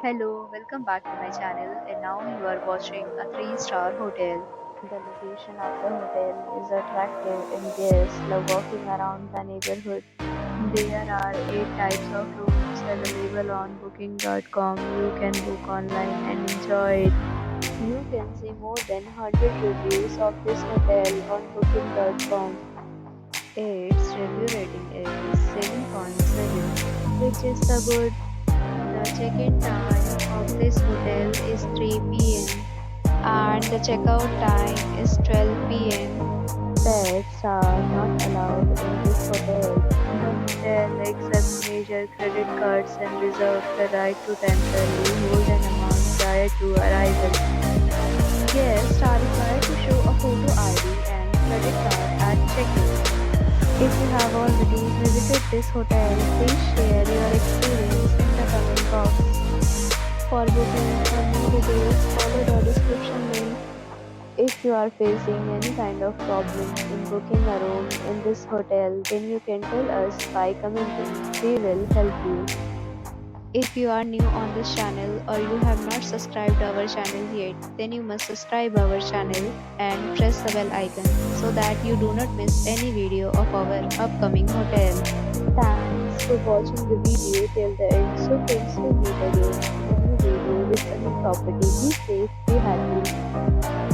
Hello, welcome back to my channel and now you are watching a 3-star hotel. The location of the hotel is attractive and guests love walking around the neighborhood. There are 8 types of rooms available on booking.com. You can book online and enjoy it. You can see more than 100 reviews of this hotel on booking.com. Its review rating is 7.7, which is the good. The check-in time of this hotel is 3 p.m. and the checkout time is 12 p.m. Pets are not allowed in this hotel. The hotel accepts major credit cards and reserves the right to temporarily hold an amount prior to arrival. Guests are required to show a photo ID and credit card at check-in. If you have already visited this hotel, please share your experience in the comment box. For booking or more details, follow the description link. If you are facing any kind of problem in booking a room in this hotel, then you can tell us by commenting. We will help you. If you are new on this channel or you have not subscribed our channel yet, then you must subscribe our channel and press the bell icon so that you do not miss any video of our upcoming hotel. Thanks for watching the video till the end. So friends, we meet again in a new video with a new property. Be safe, be happy.